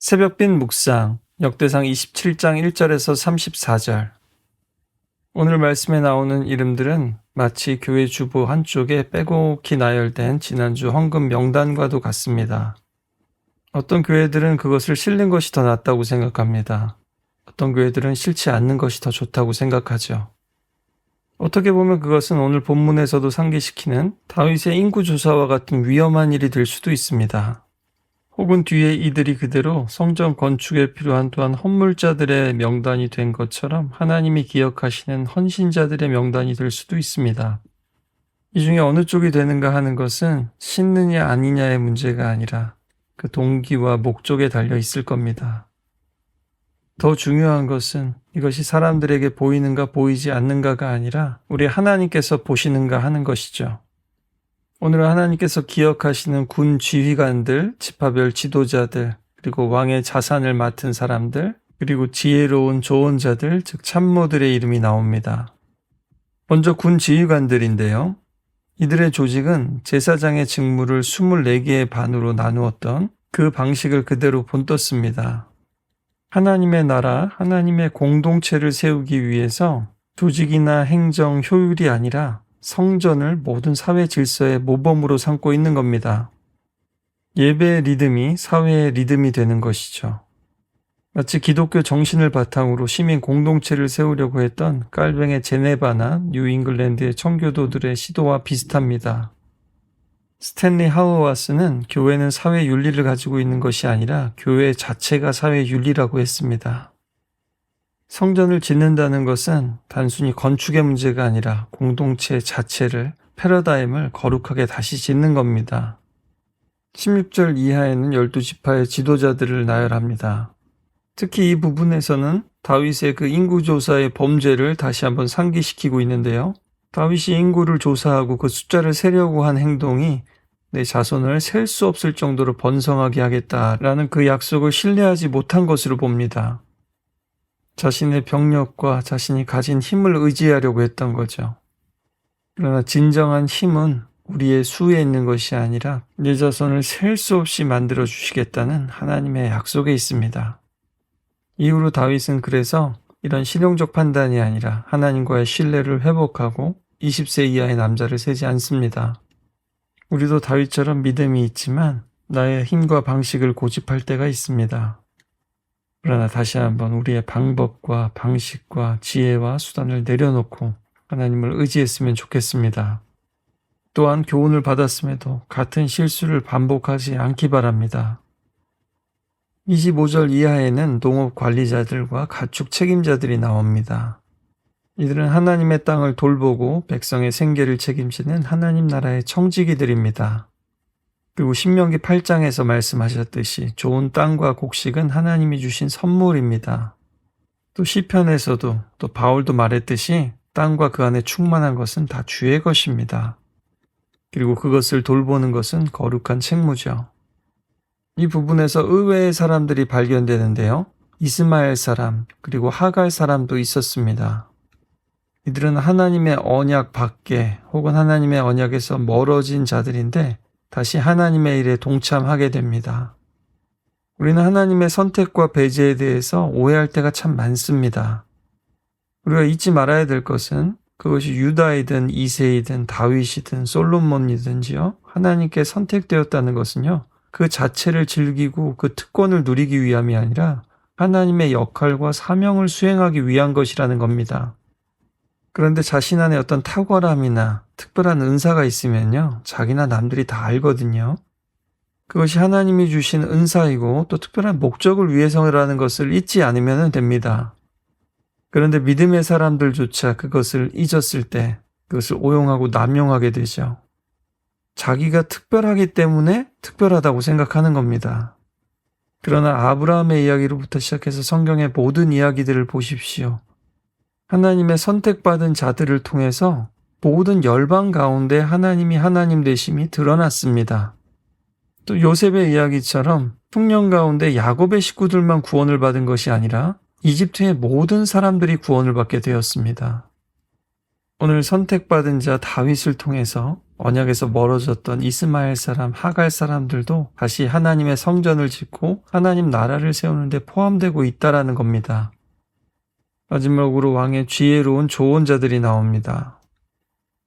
새벽빛 묵상 역대상 27장 1절에서 34절. 오늘 말씀에 나오는 이름들은 마치 교회 주보 한쪽에 빼곡히 나열된 지난주 헌금 명단과도 같습니다. 어떤 교회들은 그것을 실는 것이 더 낫다고 생각합니다. 어떤 교회들은 실지 않는 것이 더 좋다고 생각하죠. 어떻게 보면 그것은 오늘 본문에서도 상기시키는 다윗의 인구조사와 같은 위험한 일이 될 수도 있습니다. 혹은 뒤에 이들이 그대로 성전 건축에 필요한 또한 헌물자들의 명단이 된 것처럼 하나님이 기억하시는 헌신자들의 명단이 될 수도 있습니다. 이 중에 어느 쪽이 되는가 하는 것은 신느냐 아니냐의 문제가 아니라 그 동기와 목적에 달려 있을 겁니다. 더 중요한 것은 이것이 사람들에게 보이는가 보이지 않는가가 아니라 우리 하나님께서 보시는가 하는 것이죠. 오늘 하나님께서 기억하시는 군 지휘관들, 지파별 지도자들, 그리고 왕의 자산을 맡은 사람들, 그리고 지혜로운 조언자들, 즉 참모들의 이름이 나옵니다. 먼저 군 지휘관들인데요. 이들의 조직은 제사장의 직무를 24개의 반으로 나누었던 그 방식을 그대로 본떴습니다. 하나님의 나라, 하나님의 공동체를 세우기 위해서 조직이나 행정, 효율이 아니라 성전을 모든 사회 질서의 모범으로 삼고 있는 겁니다. 예배의 리듬이 사회의 리듬이 되는 것이죠. 마치 기독교 정신을 바탕으로 시민 공동체를 세우려고 했던 깔뱅의 제네바나 뉴잉글랜드의 청교도들의 시도와 비슷합니다. 스탠리 하우아스는 교회는 사회 윤리를 가지고 있는 것이 아니라 교회 자체가 사회 윤리라고 했습니다. 성전을 짓는다는 것은 단순히 건축의 문제가 아니라 공동체 자체를, 패러다임을 거룩하게 다시 짓는 겁니다. 16절 이하에는 12지파의 지도자들을 나열합니다. 특히 이 부분에서는 다윗의 그 인구조사의 범죄를 다시 한번 상기시키고 있는데요. 다윗이 인구를 조사하고 그 숫자를 세려고 한 행동이 내 자손을 셀 수 없을 정도로 번성하게 하겠다라는 그 약속을 신뢰하지 못한 것으로 봅니다. 자신의 병력과 자신이 가진 힘을 의지하려고 했던 거죠. 그러나 진정한 힘은 우리의 수에 있는 것이 아니라 내 자손을 셀 수 없이 만들어 주시겠다는 하나님의 약속에 있습니다. 이후로 다윗은 그래서 이런 실용적 판단이 아니라 하나님과의 신뢰를 회복하고 20세 이하의 남자를 세지 않습니다. 우리도 다윗처럼 믿음이 있지만 나의 힘과 방식을 고집할 때가 있습니다. 그러나 다시 한번 우리의 방법과 방식과 지혜와 수단을 내려놓고 하나님을 의지했으면 좋겠습니다. 또한 교훈을 받았음에도 같은 실수를 반복하지 않기 바랍니다. 25절 이하에는 농업 관리자들과 가축 책임자들이 나옵니다. 이들은 하나님의 땅을 돌보고 백성의 생계를 책임지는 하나님 나라의 청지기들입니다. 그리고 신명기 8장에서 말씀하셨듯이 좋은 땅과 곡식은 하나님이 주신 선물입니다. 또 시편에서도 또 바울도 말했듯이 땅과 그 안에 충만한 것은 다 주의 것입니다. 그리고 그것을 돌보는 것은 거룩한 책무죠. 이 부분에서 의외의 사람들이 발견되는데요. 이스마엘 사람 그리고 하갈 사람도 있었습니다. 이들은 하나님의 언약 밖에 혹은 하나님의 언약에서 멀어진 자들인데 다시 하나님의 일에 동참하게 됩니다. 우리는 하나님의 선택과 배제에 대해서 오해할 때가 참 많습니다. 우리가 잊지 말아야 될 것은 그것이 유다이든 이새이든 다윗이든 솔로몬이든지요. 하나님께 선택되었다는 것은요. 그 자체를 즐기고 그 특권을 누리기 위함이 아니라 하나님의 역할과 사명을 수행하기 위한 것이라는 겁니다. 그런데 자신 안에 어떤 탁월함이나 특별한 은사가 있으면요. 자기나 남들이 다 알거든요. 그것이 하나님이 주신 은사이고 또 특별한 목적을 위해서라는 것을 잊지 않으면 됩니다. 그런데 믿음의 사람들조차 그것을 잊었을 때 그것을 오용하고 남용하게 되죠. 자기가 특별하기 때문에 특별하다고 생각하는 겁니다. 그러나 아브라함의 이야기로부터 시작해서 성경의 모든 이야기들을 보십시오. 하나님의 선택받은 자들을 통해서 모든 열방 가운데 하나님이 하나님 되심이 드러났습니다. 또 요셉의 이야기처럼 풍년 가운데 야곱의 식구들만 구원을 받은 것이 아니라 이집트의 모든 사람들이 구원을 받게 되었습니다. 오늘 선택받은 자 다윗을 통해서 언약에서 멀어졌던 이스마엘 사람, 하갈 사람들도 다시 하나님의 성전을 짓고 하나님 나라를 세우는 데 포함되고 있다라는 겁니다. 마지막으로 왕의 지혜로운 조언자들이 나옵니다.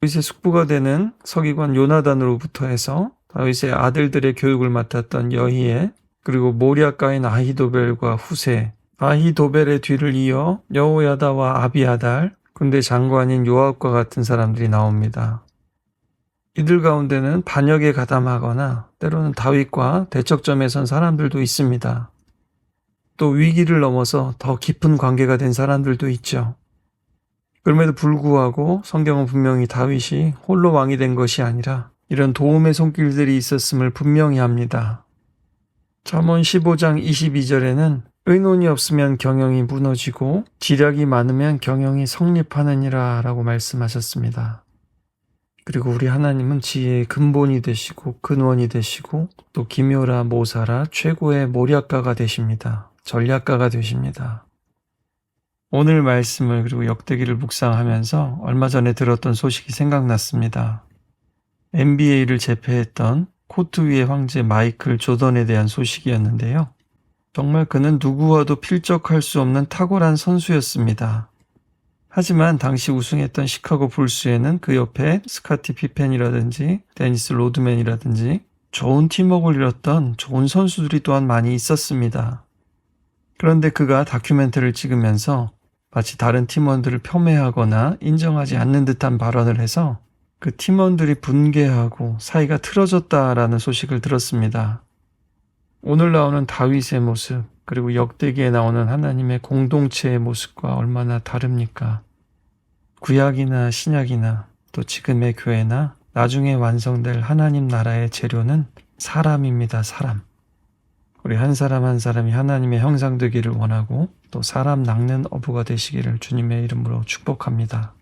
다윗의 숙부가 되는 서기관 요나단으로부터 해서 다윗의 아들들의 교육을 맡았던 여히에, 그리고 모리아가인 아히도벨과 후세, 아히도벨의 뒤를 이어 여호야다와 아비아달, 군대 장관인 요압과 같은 사람들이 나옵니다. 이들 가운데는 반역에 가담하거나 때로는 다윗과 대척점에 선 사람들도 있습니다. 또 위기를 넘어서 더 깊은 관계가 된 사람들도 있죠. 그럼에도 불구하고 성경은 분명히 다윗이 홀로 왕이 된 것이 아니라 이런 도움의 손길들이 있었음을 분명히 합니다. 잠언 15장 22절에는 의논이 없으면 경영이 무너지고 지략이 많으면 경영이 성립하느니라 라고 말씀하셨습니다. 그리고 우리 하나님은 지혜의 근본이 되시고 근원이 되시고 또 기묘라 모사라 최고의 모략가가 되십니다. 전략가가 되십니다. 오늘 말씀을 그리고 역대기를 묵상하면서 얼마 전에 들었던 소식이 생각났습니다. NBA를 제패했던 코트 위의 황제 마이클 조던에 대한 소식이었는데요. 정말 그는 누구와도 필적할 수 없는 탁월한 선수였습니다. 하지만 당시 우승했던 시카고 불스에는 그 옆에 스카티 피펜이라든지 데니스 로드맨이라든지 좋은 팀워크를 이뤘던 좋은 선수들이 또한 많이 있었습니다. 그런데 그가 다큐멘터리를 찍으면서 마치 다른 팀원들을 폄훼하거나 인정하지 않는 듯한 발언을 해서 그 팀원들이 분개하고 사이가 틀어졌다라는 소식을 들었습니다. 오늘 나오는 다윗의 모습, 그리고 역대기에 나오는 하나님의 공동체의 모습과 얼마나 다릅니까? 구약이나 신약이나 또 지금의 교회나 나중에 완성될 하나님 나라의 재료는 사람입니다. 사람. 우리 한 사람 한 사람이 하나님의 형상 되기를 원하고 또 사람 낚는 어부가 되시기를 주님의 이름으로 축복합니다.